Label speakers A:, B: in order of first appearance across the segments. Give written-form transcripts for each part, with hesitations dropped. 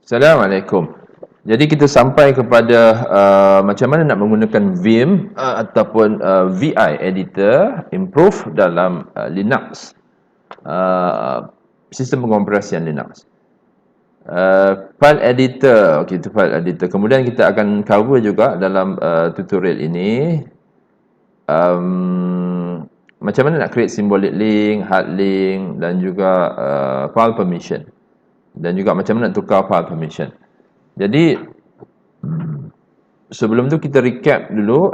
A: Assalamualaikum. Jadi kita sampai kepada macam mana nak menggunakan Vim ataupun VI editor improve dalam Linux, sistem pengoperasian Linux. File editor, okey, itu file editor. Kemudian kita akan cover juga dalam tutorial ini macam mana nak create symbolic link, hard link dan juga file permission. Dan juga macam mana nak tukar file permission. Jadi sebelum tu kita recap dulu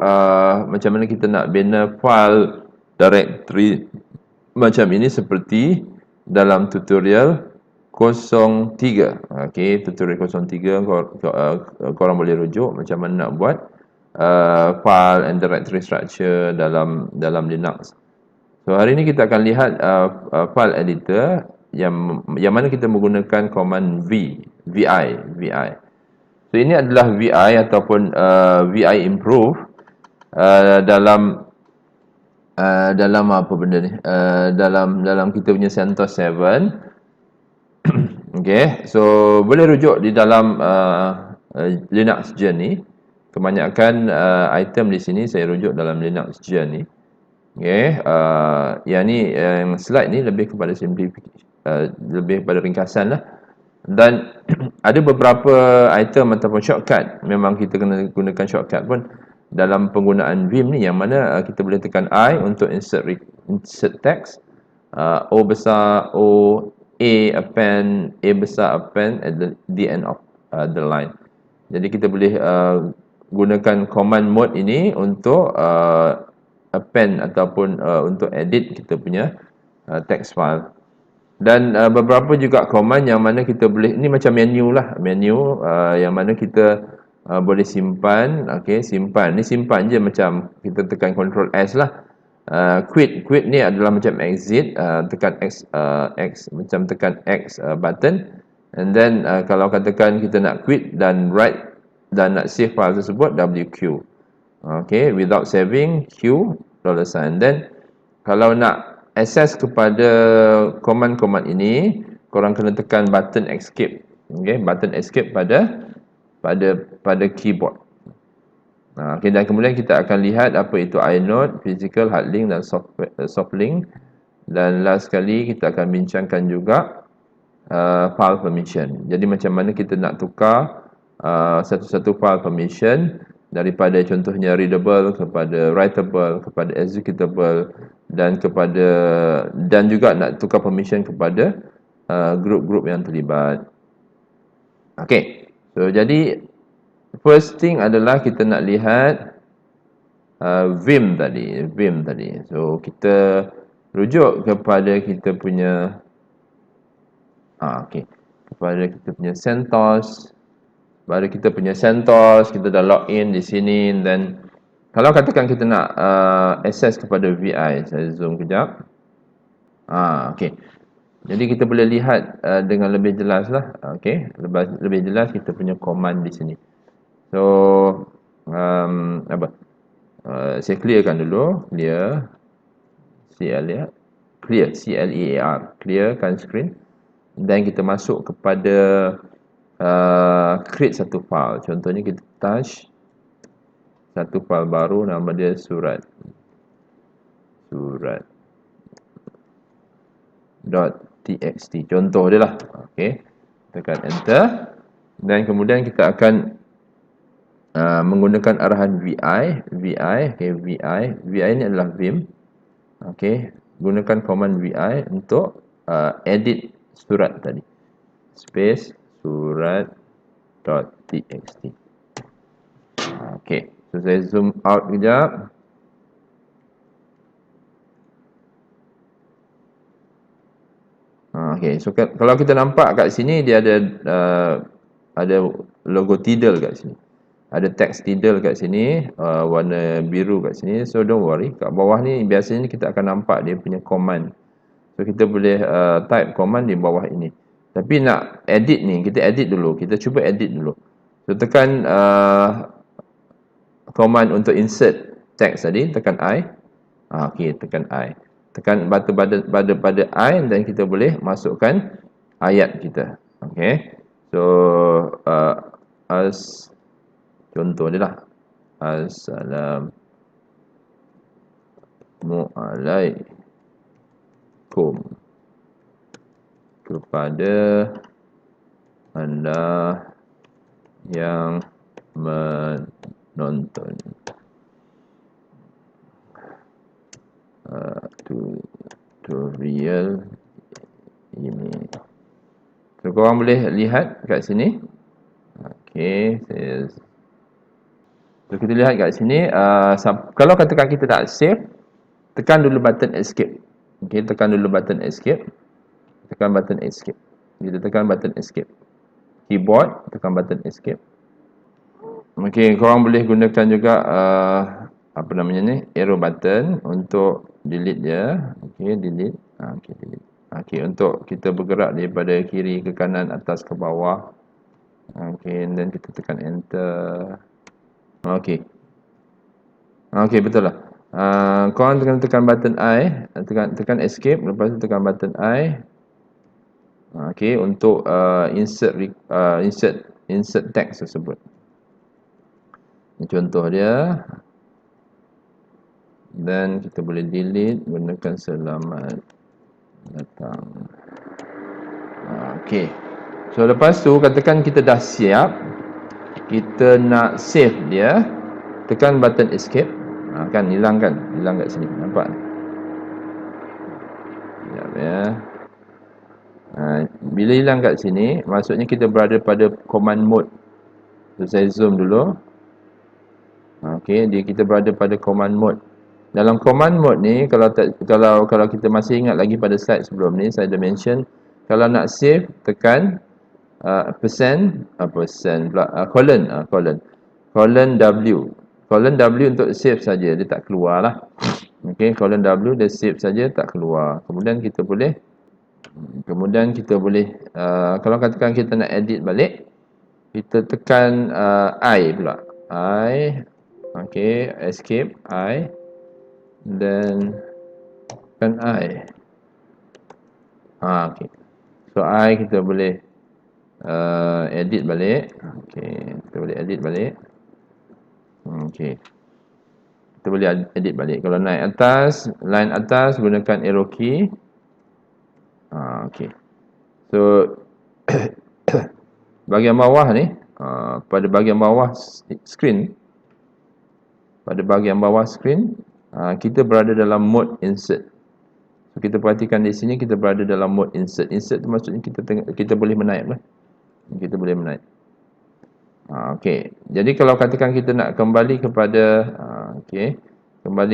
A: macam mana kita nak bina file directory macam ini seperti dalam tutorial 03. Okey, tutorial 03 korang boleh rujuk macam mana nak buat file and directory structure dalam Linux. So hari ini kita akan lihat file editor yang mana kita menggunakan command VI. So ini adalah VI ataupun VI improve dalam apa benda ni? Dalam kita punya CentOS 7. Okey, so boleh rujuk di dalam Linux Journey. Kebanyakan item di sini saya rujuk dalam Linux Journey. Okey, yang ni slide ni lebih kepada simplification, lebih kepada ringkasan lah. Dan ada beberapa item ataupun shortcut, memang kita kena gunakan shortcut pun dalam penggunaan Vim ni, yang mana kita boleh tekan I untuk insert text, O besar O, A append, A besar append at the end of the line. Jadi kita boleh gunakan command mode ini untuk append ataupun untuk edit kita punya text file. Dan beberapa juga command yang mana kita boleh, ni macam menu lah, menu yang mana kita boleh simpan. Okey, simpan, ni simpan je macam kita tekan Ctrl S lah. Quit ni adalah macam exit, tekan X macam tekan X button, and then kalau katakan kita nak quit dan write dan nak save file tersebut, WQ. Okey, without saving, Q $sign. Then kalau nak akses kepada command-command ini, korang kena tekan button escape. Okey, button escape pada keyboard. Okey, dan kemudian kita akan lihat apa itu inode, physical, hard link dan soft link. Dan last sekali kita akan bincangkan juga file permission. Jadi macam mana kita nak tukar satu-satu file permission daripada contohnya readable kepada writable kepada executable dan juga nak tukar permission kepada grup-grup yang terlibat. Okey. So jadi first thing adalah kita nak lihat Vim tadi. So kita rujuk kepada kita punya kepada kita punya CentOS. Pada kita punya CentOS, kita dah login di sini. Dan kalau katakan kita nak access kepada VI, saya zoom kejap. Okey. Jadi kita boleh lihat dengan lebih jelas lah. Okey, lebih jelas kita punya command di sini. So saya clearkan dulu, clear clearkan screen. Dan kita masuk kepada create satu file. Contohnya kita touch satu file baru, nama dia surat .txt, contoh dia lah. Okey, tekan enter. Dan kemudian kita akan menggunakan arahan VI. VI ni adalah Vim. Okey, gunakan command VI untuk edit surat tadi. Space surat.txt. Okey, so saya zoom out kejap. Okey, so kalau kita nampak kat sini dia ada logo Tidal kat sini. Ada teks Tidal kat sini, warna biru kat sini. So don't worry, kat bawah ni biasanya kita akan nampak dia punya command. So kita boleh type command di bawah ini. Tapi nak edit ni, kita edit dulu. Kita cuba edit dulu. So tekan command untuk insert text tadi, tekan I. Okey, tekan I. Tekan pada I dan kita boleh masukkan ayat kita. Okey. So contoh dia lah, Assalamualaikum kepada anda yang menonton tutorial ini. So korang boleh lihat kat sini. Okey, so kita lihat kat sini, kalau katakan kita nak save, tekan dulu button escape. Okey, tekan dulu button escape. Tekan button escape. Kita tekan button escape. Keyboard, tekan button escape. Okey, korang boleh gunakan juga apa namanya ni, arrow button untuk delete dia. Okey, delete. Okey, delete. Okey, untuk kita bergerak daripada kiri ke kanan, atas ke bawah. Okey, dan kita tekan enter. Okey. Okey, betul lah. Korang tekan button I, tekan escape, lepas tu tekan button I. Okey, untuk insert text tersebut. Ini contoh dia. Dan kita boleh delete gunakan selamat datang. Okey. So lepas tu katakan kita dah siap, kita nak save dia, tekan button escape. Kan hilang kat sini. Nampak? Sekejap ya. Bila hilang kat sini, maksudnya kita berada pada command mode. So saya zoom dulu. Okey, kita berada pada command mode. Dalam command mode ni, kalau kita masih ingat lagi pada slide sebelum ni, saya dah mention, kalau nak save, tekan colon W. Colon W untuk save saja, dia tak keluar lah. Okey, colon W dia save saja, tak keluar. Kemudian kita boleh kalau katakan kita nak edit balik, kita tekan I pula. Okey, escape I, then tekan I. Okey. So I kita boleh edit balik. Okey, kita boleh edit balik. Okey. Kita boleh edit balik. Kalau naik atas, line atas gunakan arrow key. Okey. So bahagian bawah ni, pada bahagian bawah screen, kita berada dalam mode insert. So, kita perhatikan di sini kita berada dalam mode insert. Insert tu maksudnya kita boleh menaip lah. Kita boleh menaip. Okey. Jadi kalau katakan kita nak kembali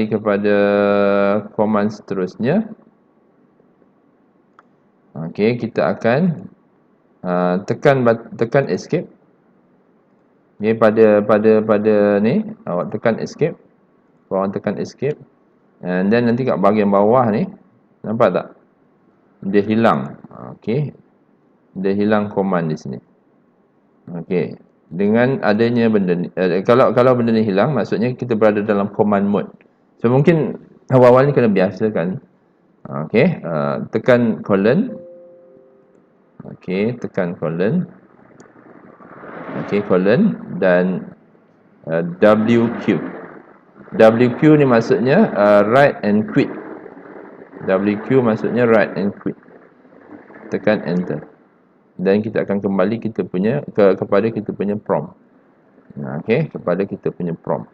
A: kepada command seterusnya. Okey, kita akan tekan escape. Okey, pada ni awak tekan escape. Korang tekan escape. And then nanti kat bahagian bawah ni, nampak tak? Dia hilang. Okey. Dia hilang command di sini. Okey. Dengan adanya benda ni, kalau benda ni hilang, maksudnya kita berada dalam command mode. So mungkin awal-awal ni kena biasakan. Okey, tekan colon. Okey, tekan colon. Okey, colon dan WQ. WQ ni maksudnya write and quit. WQ maksudnya write and quit. Tekan enter. Dan kita akan kembali kepada kita punya prompt. Okey, kepada kita punya prompt.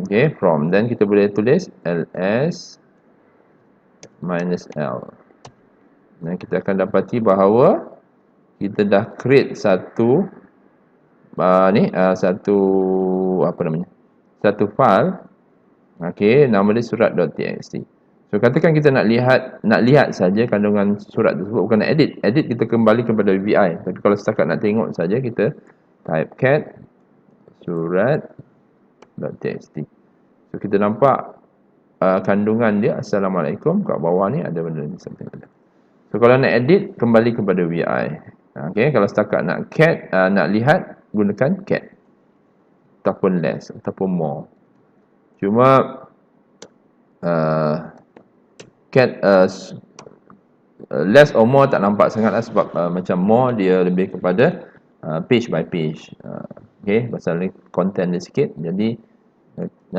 A: Okey, prompt. Dan kita boleh tulis ls -l. Dan kita akan dapati bahawa kita dah create satu file. Okey, nama dia surat.txt. So katakan kita nak lihat saja kandungan surat tersebut, bukan nak edit. Edit kita kembali kepada VI. Tapi kalau setakat nak tengok saja, kita type cat surat.txt. So kita nampak kandungan dia Assalamualaikum, kat bawah ni ada benda ni something like that. So kalau nak edit, kembali kepada VI. Okey, kalau setakat nak nak lihat, gunakan cat ataupun less ataupun more. Cuma less or more tak nampak sangat lah, sebab macam more dia lebih kepada page by page. Okay, pasal ni content dia sikit, jadi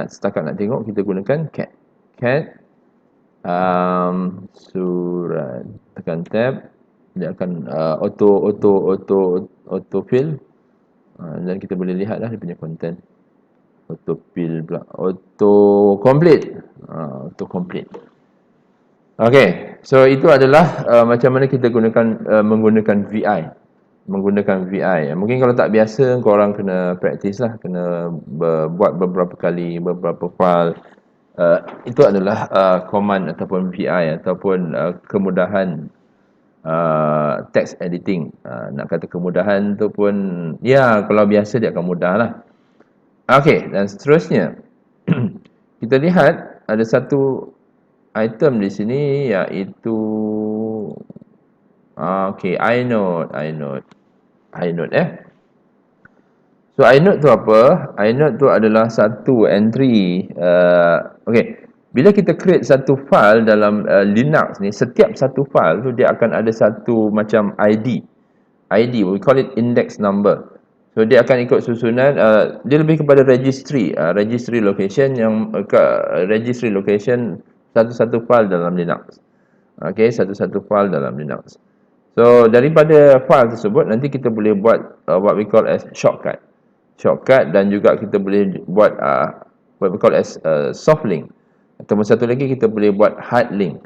A: setakat nak tengok kita gunakan cat surat, tekan tab, dia akan auto fill, dan kita boleh lihat lah dia punya content. Auto fill pula, auto complete. Okay, so itu adalah macam mana kita menggunakan VI. Mungkin kalau tak biasa, korang kena practice lah, kena buat beberapa kali, beberapa file. Itu adalah command ataupun VI ataupun kemudahan text editing. Nak kata kemudahan tu pun, ya, kalau biasa dia akan mudah lah. Okay, dan seterusnya kita lihat ada satu item di sini, iaitu inode. So inode tu apa? Inode tu adalah satu entry. Bila kita create satu file dalam Linux ni, setiap satu file tu dia akan ada satu macam ID, we call it index number. So dia akan ikut susunan, dia lebih kepada registry location, yang registry location satu-satu file dalam Linux. Satu-satu file dalam Linux. So daripada file tersebut nanti kita boleh buat what we call as shortcut, dan juga kita boleh buat what we call as soft link, ataupun satu lagi kita boleh buat hard link.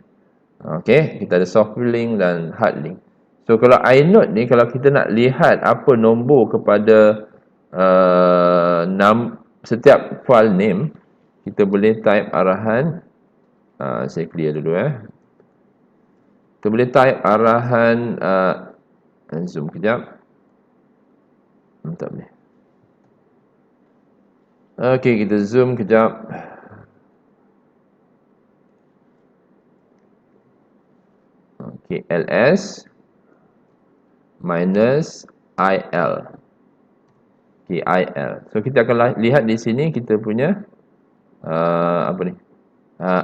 A: Kita ada soft link dan hard link. So kalau inode ni, kalau kita nak lihat apa nombor kepada setiap file name, kita boleh type arahan, saya clear dulu kita boleh type arahan, zoom kejap, tak boleh. Okay, kita zoom kejap. Okay, ls minus il. Okay, il. So kita akan lihat di sini kita punya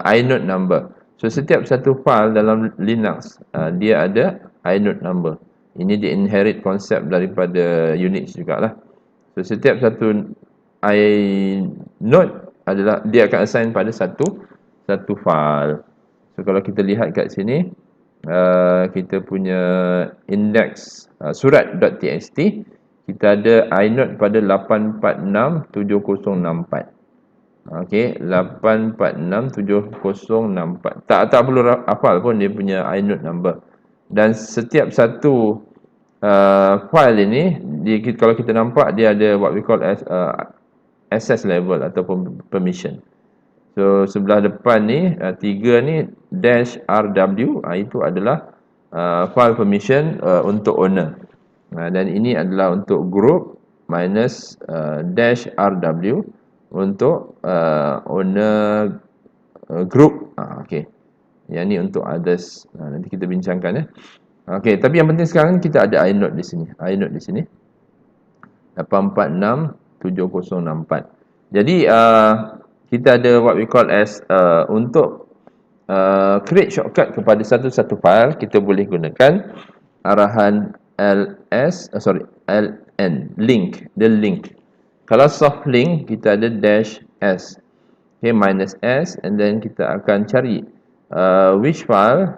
A: inode number. So setiap satu file dalam Linux dia ada inode number. Ini dia inherit konsep daripada Unix jugalah. So setiap satu inode adalah dia akan assign pada satu file. So kalau kita lihat kat sini, kita punya index surat.txt, kita ada inode pada 8467064. Okey, 8467064. Tak perlu hafal pun dia punya inode number. Dan setiap satu file ini, kalau kita nampak, dia ada what we call as access level ataupun permission. So sebelah depan ni, 3 ni -rw, itu adalah file permission untuk owner. Dan ini adalah untuk group minus -rw untuk owner group. Okey. Yang ni untuk others. Nanti kita bincangkan Okey, tapi yang penting sekarang kita ada inode di sini. 8467064. Jadi kita ada what we call as untuk create shortcut kepada satu-satu file, kita boleh gunakan arahan ln, link, the link. Kalau soft link, kita ada -s, minus s, and then kita akan cari which file,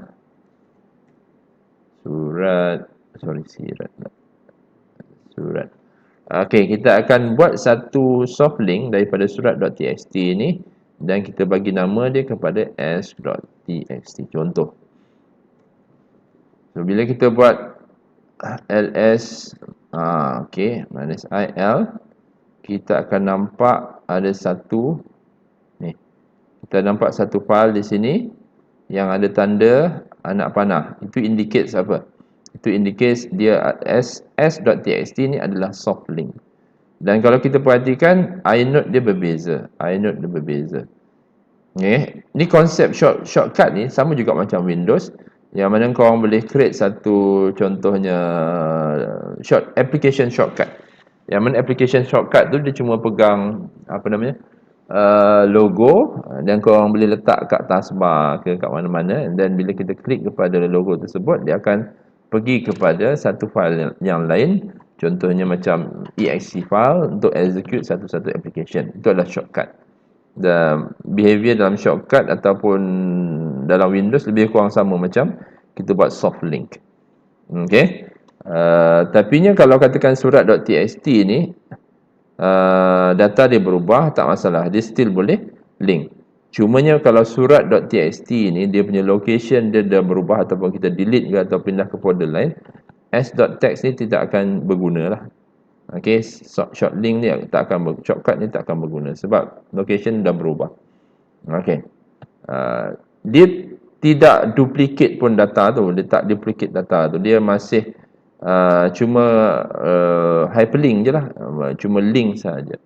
A: surat. Okey, kita akan buat satu soft link daripada surat.txt ni, dan kita bagi nama dia kepada s.txt, contoh. So bila kita buat ls minus il, kita akan nampak ada satu ni. Kita nampak satu file di sini yang ada tanda anak panah. Itu indicates apa? Itu indicates dia s.txt ni adalah soft link. Dan kalau kita perhatikan, inode dia berbeza. Ni konsep shortcut ni sama juga macam Windows, yang mana korang boleh create satu, contohnya application shortcut. Yang mana application shortcut tu dia cuma pegang logo, dan korang boleh letak kat taskbar ke kat mana-mana, dan bila kita klik kepada logo tersebut, dia akan pergi kepada satu file yang lain, contohnya macam exe file untuk execute satu-satu application. Itu adalah shortcut. Dan behavior dalam shortcut ataupun dalam Windows lebih kurang sama macam kita buat soft link. Okey. Tapinya kalau katakan surat.txt ni data dia berubah, tak masalah, dia still boleh link. Cumanya kalau surat.txt ni dia punya location dia dah berubah ataupun kita delete ke atau pindah ke folder lain, s.text ni tidak akan berguna lah. Okey, short link ni tak akan shortcut ni tak akan berguna sebab location dah berubah. Okey. Dia tidak duplicate pun data tu, dia tak duplicate data tu, dia masih cuma hyperlink je lah, cuma link saja.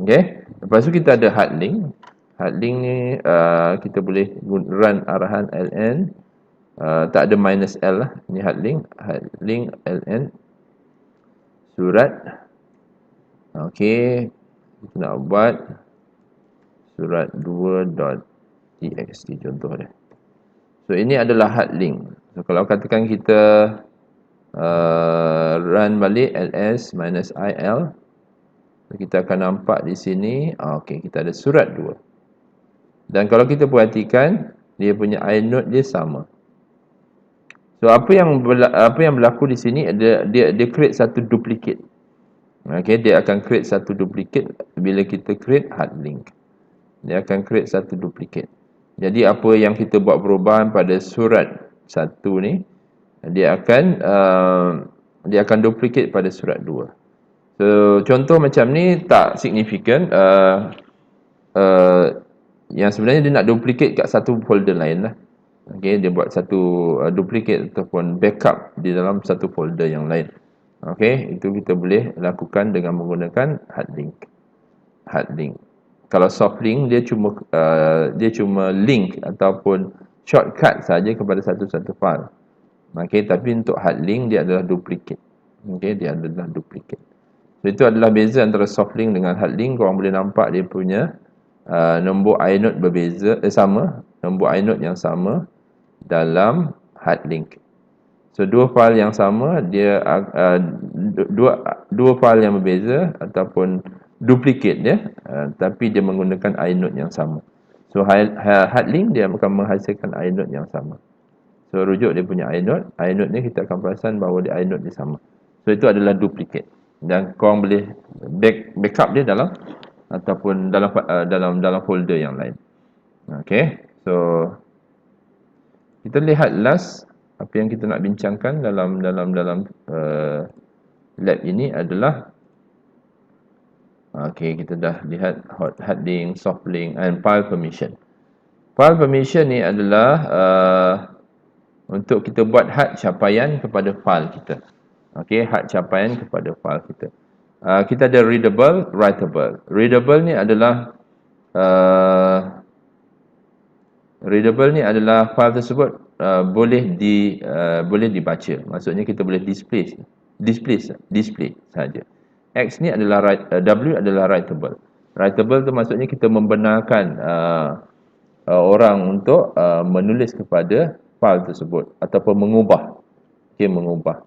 A: Okey. Lepas tu kita ada hard link. Hard link ni kita boleh run arahan ln, tak ada minus l lah. Ni hard link ln surat. Okey, kita nak buat surat 2.txt contoh dia. So ini adalah hard link. So kalau katakan kita run balik ls -il, kita akan nampak di sini, okey, kita ada surat 2. Dan kalau kita perhatikan, dia punya inode dia sama. So apa yang berlaku di sini, dia create satu duplicate. Okey, dia akan create satu duplicate bila kita create hard link. Dia akan create satu duplicate. Jadi apa yang kita buat perubahan pada surat 1 ni, dia akan duplicate pada surat 2. So contoh macam ni tak signifikan. Yang sebenarnya dia nak duplicate kat satu folder lain lah. Okey, dia buat satu duplicate ataupun backup di dalam satu folder yang lain. Okey, itu kita boleh lakukan dengan menggunakan hard link. Hard link. Kalau soft link dia cuma link ataupun shortcut saja kepada satu-satu file. Okey, tapi untuk hard link dia adalah duplicate. Okey, dia adalah duplicate. So itu adalah beza antara soft link dengan hard link. Korang boleh nampak dia punya nombor inode berbeza, sama, nombor inode yang sama dalam hard link. So dua file yang sama, dia dua file yang berbeza ataupun duplicate dia, tapi dia menggunakan inode yang sama. So hard link dia akan menghasilkan inode yang sama. So rujuk dia punya inode ni kita akan perasan bahawa dia inode dia sama. So itu adalah duplicate. Dan korang boleh backup dia dalam ataupun dalam folder yang lain. Okey. So kita lihat last apa yang kita nak bincangkan dalam lab ini adalah, okey, kita dah lihat hard link, soft link and file permission. File permission ni adalah untuk kita buat had capaian kepada file kita. Okey, had capaian kepada file kita. Kita ada readable, writable. Readable ni adalah file tersebut boleh dibaca. Maksudnya kita boleh display saja. X ni adalah W adalah writable. Writable tu maksudnya kita membenarkan orang untuk menulis kepada file tersebut ataupun mengubah. Okey, mengubah.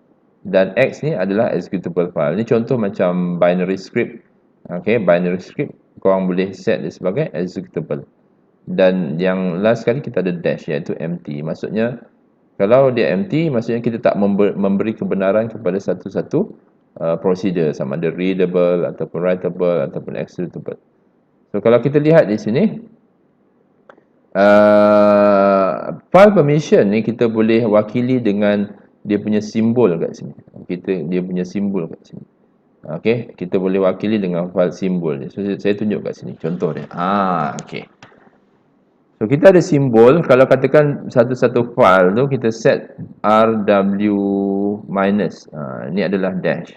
A: Dan X ni adalah executable file. Ini contoh macam binary script. Okey, binary script korang boleh set dia sebagai executable. Dan yang last sekali kita ada dash, iaitu empty. Maksudnya kalau dia empty, maksudnya kita tak memberi kebenaran kepada satu-satu prosedur, sama ada readable ataupun writable ataupun executable. So kalau kita lihat di sini, file permission ni kita boleh wakili dengan dia punya simbol kat sini. Dia punya simbol kat sini. Okey, kita boleh wakili dengan file simbol ni. So saya tunjuk kat sini contoh dia. Okey. So kita ada simbol. Kalau katakan satu-satu file tu kita set rw minus. Ini adalah dash.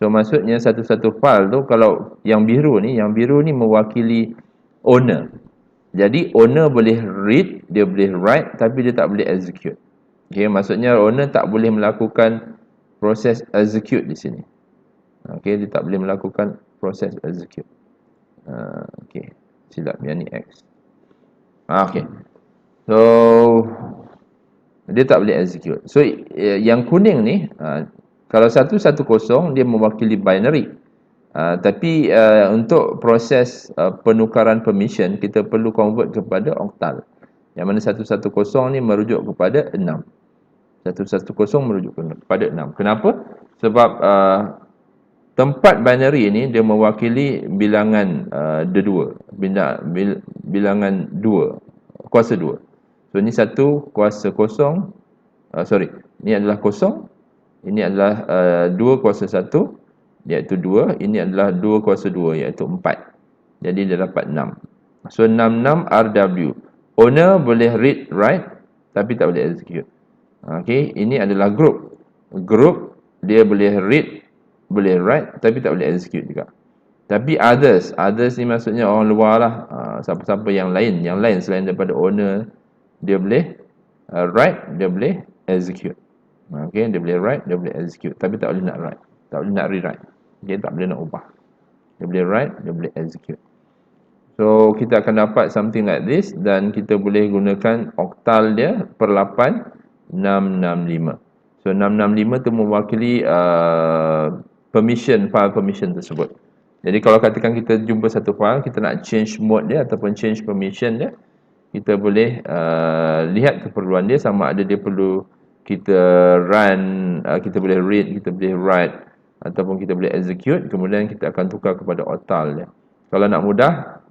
A: So maksudnya satu-satu file tu, kalau yang biru ni mewakili owner. Jadi owner boleh read, dia boleh write, tapi dia tak boleh execute. Okey, maksudnya owner tak boleh melakukan proses execute di sini. Okey, dia tak boleh melakukan proses execute. Okey. Silap, yang ni X. Okey. So dia tak boleh execute. So yang kuning ni kalau 110 dia mewakili binary. Tapi untuk proses penukaran permission kita perlu convert kepada oktal. Yang mana 110 ni merujuk kepada 6. 110 merujuk kepada 6. Kenapa? Sebab tempat binary ni dia mewakili bilangan dua, bilangan 2, kuasa 2. So ni 1 kuasa kosong, ni adalah kosong, ini adalah 2 kuasa 1 iaitu 2, ini adalah 2 kuasa 2 iaitu 4. Jadi dia dapat 6. So 66 RW. Owner boleh read write tapi tak boleh execute. Okey, ini adalah group. Group dia boleh read, boleh write tapi tak boleh execute juga. Tapi others ni maksudnya orang luar lah. Siapa-siapa yang lain selain daripada owner, dia boleh write, dia boleh execute. Okey, dia boleh write, dia boleh execute tapi tak boleh nak write, tak boleh nak rewrite. Dia tak boleh nak ubah. Dia boleh write, dia boleh execute. So kita akan dapat something like this dan kita boleh gunakan oktal dia per 8 665. So 665 tu mewakili permission, file permission tersebut. Jadi kalau katakan kita jumpa satu file, kita nak change mode dia ataupun change permission dia, kita boleh lihat keperluan dia, sama ada dia perlu kita run, kita boleh read, kita boleh write ataupun kita boleh execute, kemudian kita akan tukar kepada oktal dia. Kalau nak mudah,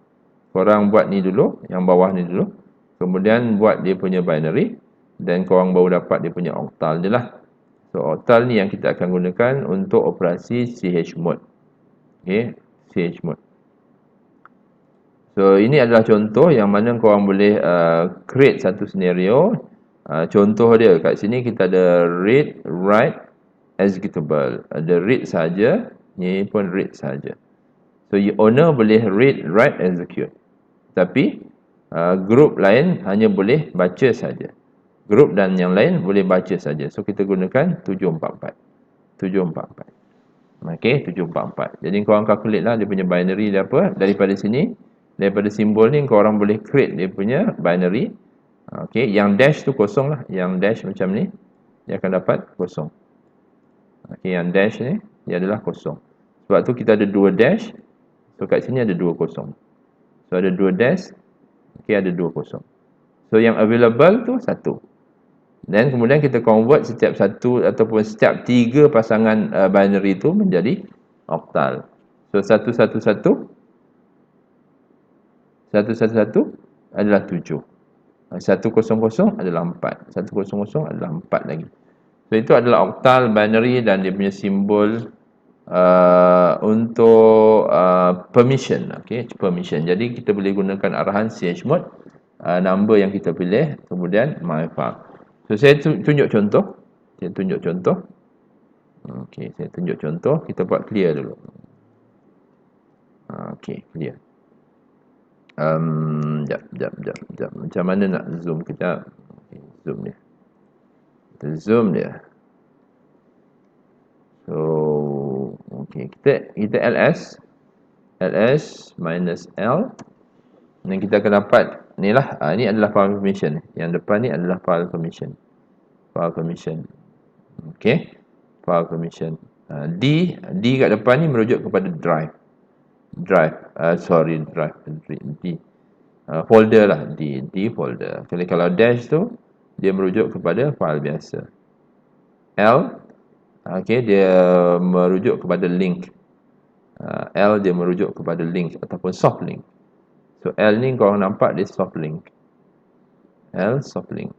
A: korang buat ni dulu, yang bawah ni dulu, kemudian buat dia punya binary dan korang baru dapat dia punya oktal dia lah. So oktal ni yang kita akan gunakan untuk operasi chmod. Okay, chmod. So ini adalah contoh yang mana korang boleh create satu scenario. Contoh dia kat sini kita ada read, write, executable. Ada read saja, ni pun read saja. So owner boleh read, write, execute. Tapi group lain hanya boleh baca saja. Group dan yang lain boleh baca saja. So kita gunakan 744. 744. Okey, 744. Jadi korang calculate lah dia punya binary dia apa. Daripada sini, daripada simbol ni korang boleh create dia punya binary. Okey, yang dash tu kosong lah. Yang dash macam ni, dia akan dapat kosong. Okey, yang dash ni dia adalah kosong. Sebab tu kita ada 2 dash. So kat sini ada 2 kosong. So ada 2 dash. Okey, ada 2 kosong. So yang available tu 1. Dan kemudian kita convert setiap satu ataupun setiap 3 pasangan binary itu menjadi oktal. So 111 adalah 7. 100 adalah 4. 100 adalah 4 lagi. So itu adalah oktal binary dan dia punya simbol untuk permission. Okey, permission. Jadi kita boleh gunakan arahan chmod, number yang kita pilih, kemudian my file. So saya tunjuk contoh. Saya tunjuk contoh. Okey, saya tunjuk contoh. Kita buat clear dulu. Okey, clear. Jap. Macam mana nak zoom kejap? Okay, zoom dia. Kita zoom dia. So, okey, kita ls minus L. Dan kita akan dapat ni lah, ni adalah file permission. Yang depan ni adalah file permission. File permission. Okey, file permission. D kat depan ni merujuk kepada drive. Folder lah, D folder. Kalau dash tu dia merujuk kepada file biasa. L, okey, dia merujuk kepada link. L dia merujuk kepada link ataupun soft link. So L ni korang nampak dia soft link. L soft link.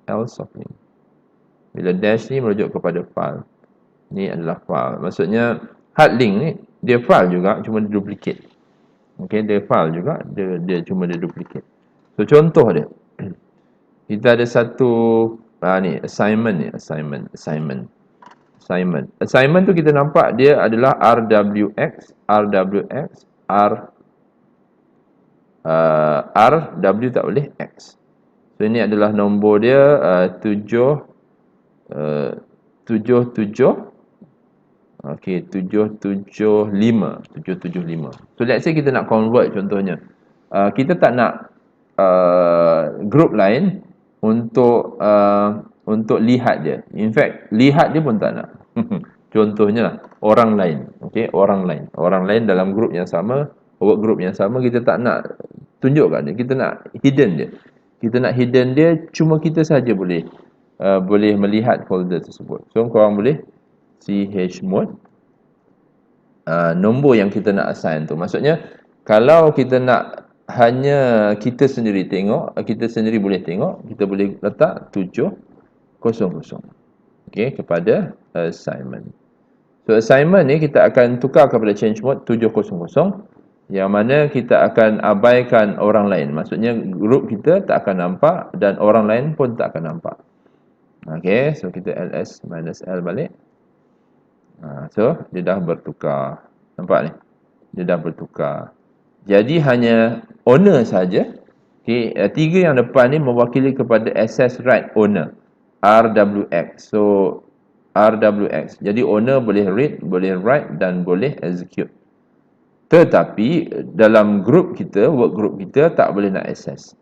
A: Bila dash ni merujuk kepada file. Ni adalah file. Maksudnya hard link ni dia file juga, cuma dia duplicate. Okey, dia file juga, dia cuma dia duplicate. So contoh dia. Kita ada satu ni assignment. Assignment tu kita nampak dia adalah RWX, RW tak boleh X. So ini adalah nombor dia 77. Okey, 775. So let's say kita nak convert contohnya. kita tak nak group lain untuk lihat dia. In fact, lihat dia pun tak nak. Contohnya lah, orang lain. Okey, orang lain dalam group yang sama, work group yang sama, kita tak nak tunjuk kat dia. Kita nak hidden dia. Kita nak hidden dia, cuma kita saja boleh melihat folder tersebut. So korang boleh chmod nombor yang kita nak assign tu. Maksudnya kalau kita nak hanya kita sendiri tengok, kita sendiri boleh tengok, kita boleh letak 700. Okey, kepada assignment. So assignment ni kita akan tukar kepada change mode 700, yang mana kita akan abaikan orang lain. Maksudnya group kita tak akan nampak dan orang lain pun tak akan nampak. Okey, so kita ls minus l balik. So dia dah bertukar. Nampak ni? Dia dah bertukar. Jadi hanya owner saja. Okey, tiga yang depan ni mewakili kepada access right owner, RWX. So RWX. Jadi owner boleh read, boleh write dan boleh execute. Tetapi dalam group kita, work group kita tak boleh nak access.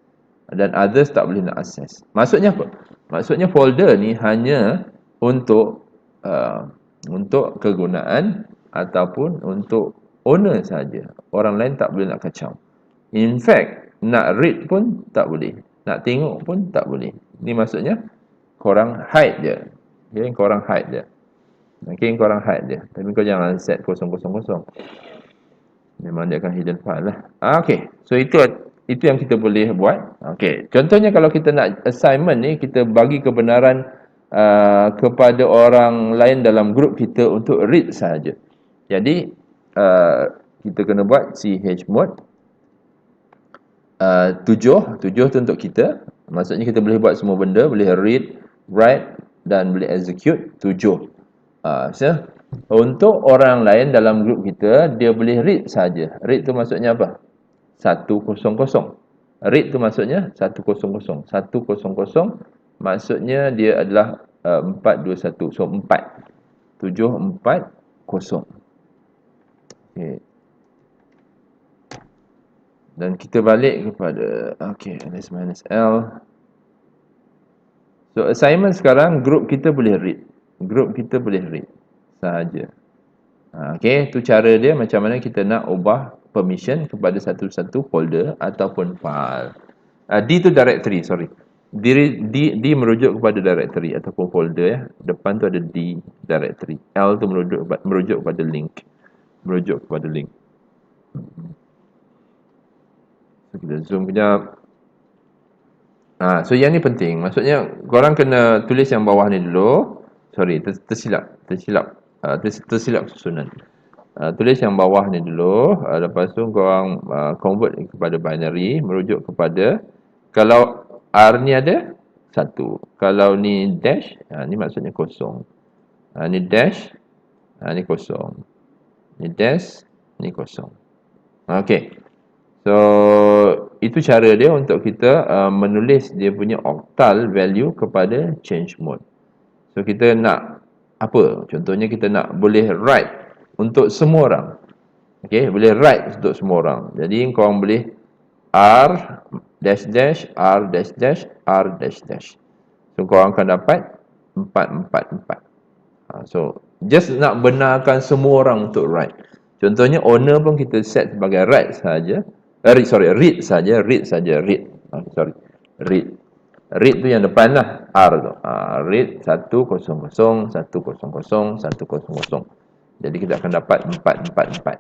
A: Dan others tak boleh nak access. Maksudnya apa? Maksudnya folder ni hanya untuk kegunaan ataupun untuk owner saja. Orang lain tak boleh nak kacau. In fact, nak read pun tak boleh. Nak tengok pun tak boleh. Ini maksudnya korang hide je. Okay, korang hide je. Okay, korang hide je. Tapi kau jangan set 000. Memang dia akan hidden file lah. Okay, so itu yang kita boleh buat. Okay, contohnya kalau kita nak assignment ni, kita bagi kebenaran kepada orang lain dalam grup kita untuk read sahaja. Jadi kita kena buat chmod 7 tu untuk kita. Maksudnya kita boleh buat semua benda, boleh read, write dan boleh execute 7. So untuk orang lain dalam grup kita, dia boleh read saja. Read tu maksudnya apa? 100. Read tu maksudnya 100. 100 maksudnya dia adalah 421. So 4. 740. Okay. Dan kita balik kepada ls minus l. So assignment sekarang group kita boleh read. Group kita boleh read sahaja. Okey, tu cara dia macam mana kita nak ubah permission kepada satu-satu folder ataupun file. D tu directory, sorry. D merujuk kepada directory ataupun folder ya. Depan tu ada D directory. L tu merujuk kepada link. Merujuk kepada link. So kita zoom kejap. So yang ni penting. Maksudnya korang kena tulis yang bawah ni dulu. Sorry, tersilap susunan. Tulis yang bawah ni dulu. Lepas tu korang convert kepada binary, merujuk kepada, kalau R ni ada 1. Kalau ni dash, ni maksudnya kosong. Ni dash, ni kosong. Ni dash, ni kosong. Okey. So itu cara dia untuk kita menulis dia punya octal value kepada change mode. So kita nak apa? Contohnya kita nak boleh write untuk semua orang. Okey, boleh write untuk semua orang. Jadi korang boleh R dash dash R dash dash R dash dash. So korang akan dapat 444. So just nak benarkan semua orang untuk write. Contohnya owner pun kita set sebagai write saja. Read saja. Read. Read tu yang depan lah, R tu. Read 100, 100. Jadi kita akan dapat 444.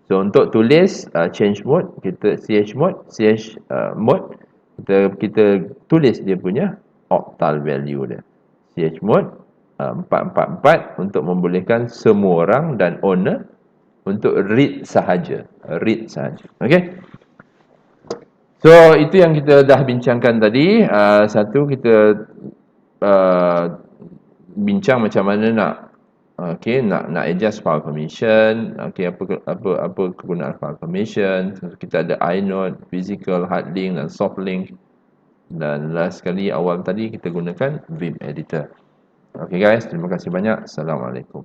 A: So untuk tulis change mode, kita chmod kita tulis dia punya octal value dia. Chmod 444 untuk membolehkan semua orang dan owner untuk read sahaja. Okey. So itu yang kita dah bincangkan tadi. Satu, kita bincang macam mana nak nak adjust file permission. Apa kegunaan file permission. So, kita ada inode, physical, hard link dan soft link. Dan last sekali awal tadi kita gunakan Vim editor. Okay guys, terima kasih banyak. Assalamualaikum.